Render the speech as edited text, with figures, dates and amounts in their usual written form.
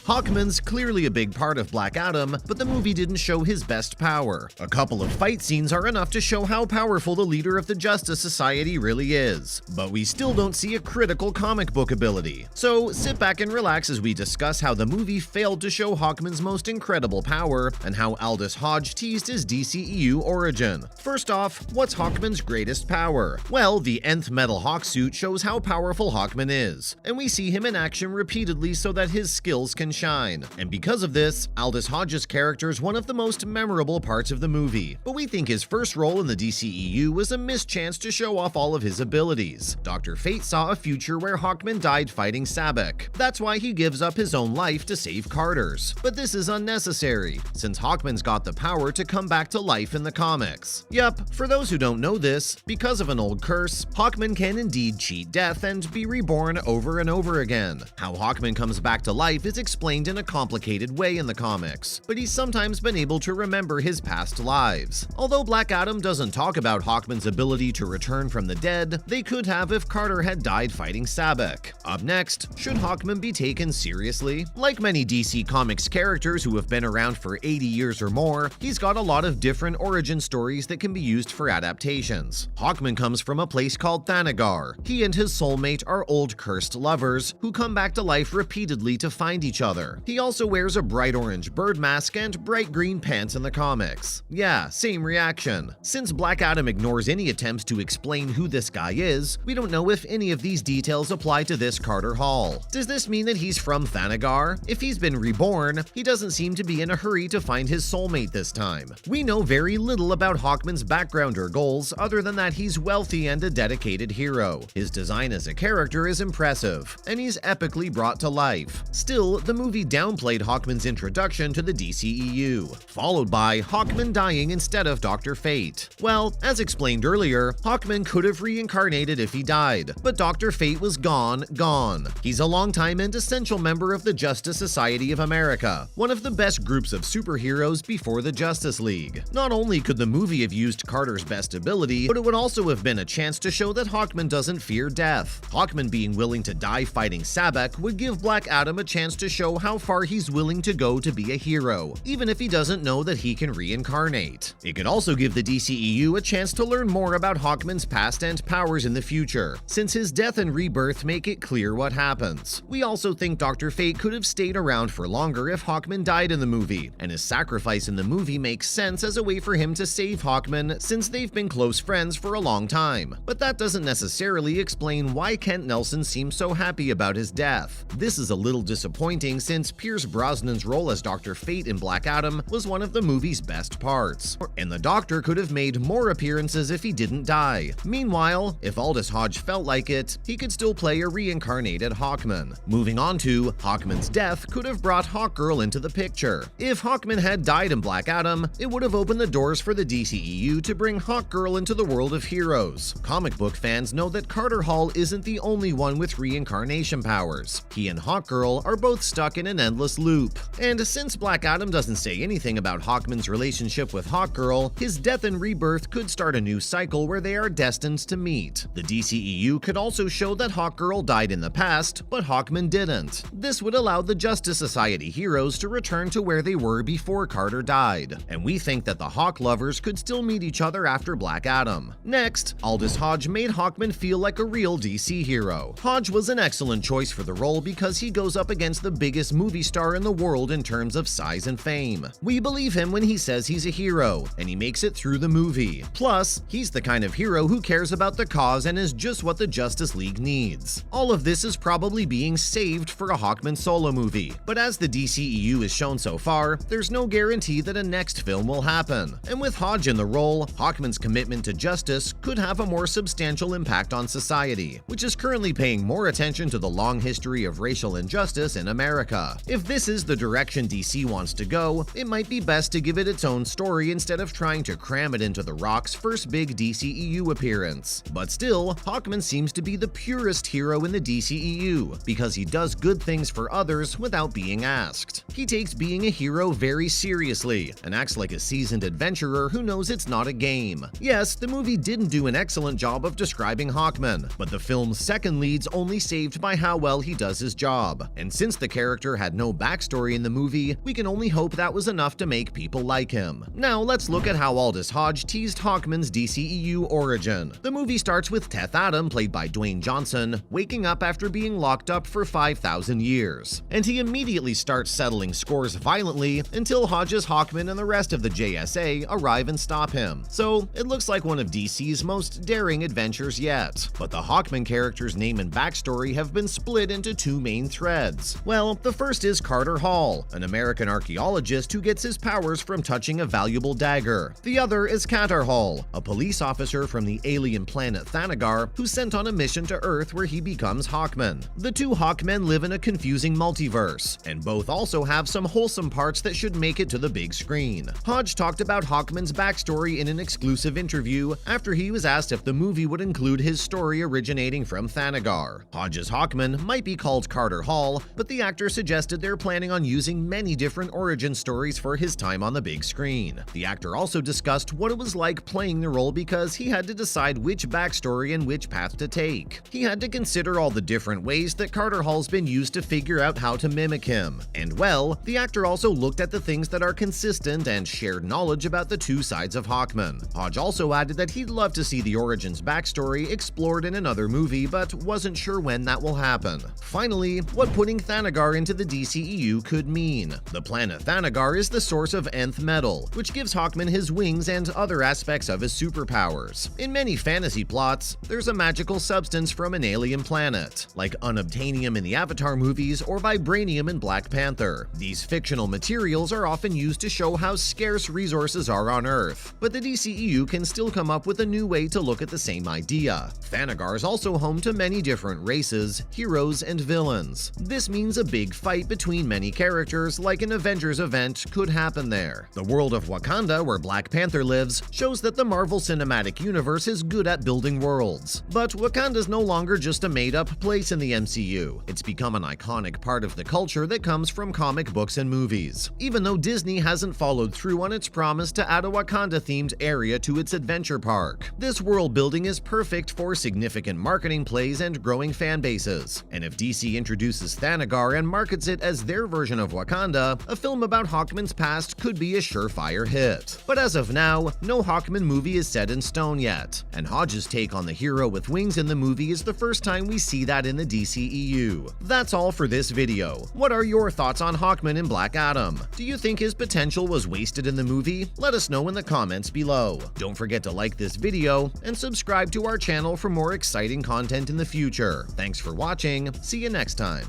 Hawkman's clearly a big part of Black Adam, but the movie didn't show his best power. A couple of fight scenes are enough to show how powerful the leader of the Justice Society really is, but we still don't see a critical comic book ability. So sit back and relax as we discuss how the movie failed to show Hawkman's most incredible power and how Aldous Hodge teased his DCEU origin. First off, what's Hawkman's greatest power? Well, the nth metal Hawk suit shows how powerful Hawkman is, and we see him in action repeatedly so that his skills can shine. And because of this, Aldous Hodge's character is one of the most memorable parts of the movie, but we think his first role in the DCEU was a missed chance to show off all of his abilities. Dr. Fate saw a future where Hawkman died fighting Sabbac. That's why he gives up his own life to save Carter's. But this is unnecessary, since Hawkman's got the power to come back to life in the comics. Yup, for those who don't know this, because of an old curse, Hawkman can indeed cheat death and be reborn over and over again. How Hawkman comes back to life is explained in a complicated way in the comics, but he's sometimes been able to remember his past lives. Although Black Adam doesn't talk about Hawkman's ability to return from the dead, they could have if Carter had died fighting Sabbac. Up next, should Hawkman be taken seriously? Like many DC Comics characters who have been around for 80 years or more, he's got a lot of different origin stories that can be used for adaptations. Hawkman comes from a place called Thanagar. He and his soulmate are old cursed lovers who come back to life repeatedly to find each other. He also wears a bright orange bird mask and bright green pants in the comics. Yeah, same reaction. Since Black Adam ignores any attempts to explain who this guy is, we don't know if any of these details apply to this Carter Hall. Does this mean that he's from Thanagar? If he's been reborn, he doesn't seem to be in a hurry to find his soulmate this time. We know very little about Hawkman's background or goals other than that he's wealthy and a dedicated hero. His design as a character is impressive, and he's epically brought to life. Still, the movie downplayed Hawkman's introduction to the DCEU, followed by Hawkman dying instead of Dr. Fate. Well, as explained earlier, Hawkman could have reincarnated if he died, but Dr. Fate was gone. He's a longtime and essential member of the Justice Society of America, one of the best groups of superheroes before the Justice League. Not only could the movie have used Carter's best ability, but it would also have been a chance to show that Hawkman doesn't fear death. Hawkman being willing to die fighting Sabbac would give Black Adam a chance to show how far he's willing to go to be a hero, even if he doesn't know that he can reincarnate. It could also give the DCEU a chance to learn more about Hawkman's past and powers in the future, since his death and rebirth make it clear what happens. We also think Dr. Fate could have stayed around for longer if Hawkman died in the movie, and his sacrifice in the movie makes sense as a way for him to save Hawkman since they've been close friends for a long time. But that doesn't necessarily explain why Kent Nelson seems so happy about his death. This is a little disappointing since Pierce Brosnan's role as Dr. Fate in Black Adam was one of the movie's best parts, and the Doctor could have made more appearances if he didn't die. Meanwhile, if Aldous Hodge felt like it, he could still play a reincarnated Hawkman. Moving on to Hawkman's death could have brought Hawkgirl into the picture. If Hawkman had died in Black Adam, it would have opened the doors for the DCEU to bring Hawkgirl into the world of heroes. Comic book fans know that Carter Hall isn't the only one with reincarnation powers. He and Hawkgirl are both stuck in an endless loop. And since Black Adam doesn't say anything about Hawkman's relationship with Hawkgirl, his death and rebirth could start a new cycle where they are destined to meet. The DCEU could also show that Hawkgirl died in the past, but Hawkman didn't. This would allow the Justice Society heroes to return to where they were before Carter died, and we think that the Hawk lovers could still meet each other after Black Adam. Next, Aldous Hodge made Hawkman feel like a real DC hero. Hodge was an excellent choice for the role because he goes up against the biggest movie star in the world in terms of size and fame. We believe him when he says he's a hero, and he makes it through the movie. Plus, he's the kind of hero who cares about the cause and is just what the Justice League needs. All of this is probably being saved for a Hawkman solo movie, but as the DCEU has shown so far, there's no guarantee that a next film will happen. And with Hodge in the role, Hawkman's commitment to justice could have a more substantial impact on society, which is currently paying more attention to the long history of racial injustice in America. If this is the direction DC wants to go, it might be best to give it its own story instead of trying to cram it into The Rock's first big DCEU appearance. But still, Hawkman seems to be the purest hero in the DCEU, because he does good things for others without being asked. He takes being a hero very seriously, and acts like a seasoned adventurer who knows it's not a game. Yes, the movie didn't do an excellent job of describing Hawkman, but the film's second lead's only saved by how well he does his job. And since the character character had no backstory in the movie, we can only hope that was enough to make people like him. Now let's look at how Aldous Hodge teased Hawkman's DCEU origin. The movie starts with teth-Adam, played by Dwayne Johnson, waking up after being locked up for 5,000 years. And he immediately starts settling scores violently until Hodge's Hawkman and the rest of the JSA arrive and stop him. So it looks like one of DC's most daring adventures yet. But the Hawkman character's name and backstory have been split into two main threads. Well, the first is Carter Hall, an American archaeologist who gets his powers from touching a valuable dagger. The other is Qatar Hall, a police officer from the alien planet Thanagar who's sent on a mission to Earth where he becomes Hawkman. The two Hawkmen live in a confusing multiverse, and both also have some wholesome parts that should make it to the big screen. Hodge talked about Hawkman's backstory in an exclusive interview after he was asked if the movie would include his story originating from Thanagar. Hodge's Hawkman might be called Carter Hall, but the actor suggested they're planning on using many different origin stories for his time on the big screen. The actor also discussed what it was like playing the role because he had to decide which backstory and which path to take. He had to consider all the different ways that Carter Hall's been used to figure out how to mimic him. And well, the actor also looked at the things that are consistent and shared knowledge about the two sides of Hawkman. Hodge also added that he'd love to see the origins backstory explored in another movie, but wasn't sure when that will happen. Finally, what putting Thanagar into the DCEU could mean. The planet Thanagar is the source of nth metal, which gives Hawkman his wings and other aspects of his superpowers. In many fantasy plots, there's a magical substance from an alien planet, like unobtainium in the Avatar movies or vibranium in Black Panther. These fictional materials are often used to show how scarce resources are on Earth, but the DCEU can still come up with a new way to look at the same idea. Thanagar is also home to many different races, heroes, and villains. This means a big fight between many characters, like an Avengers event, could happen there. The world of Wakanda, where Black Panther lives, shows that the Marvel Cinematic Universe is good at building worlds. But Wakanda's no longer just a made-up place in the MCU. It's become an iconic part of the culture that comes from comic books and movies. Even though Disney hasn't followed through on its promise to add a Wakanda-themed area to its adventure park. This world building is perfect for significant marketing plays and growing fan bases. And if DC introduces Thanagar and markets it as their version of Wakanda, a film about Hawkman's past could be a surefire hit. But as of now, no Hawkman movie is set in stone yet, and Hodge's take on the hero with wings in the movie is the first time we see that in the DCEU. That's all for this video. What are your thoughts on Hawkman in Black Adam? Do you think his potential was wasted in the movie? Let us know in the comments below. Don't forget to like this video and subscribe to our channel for more exciting content in the future. Thanks for watching. See you next time.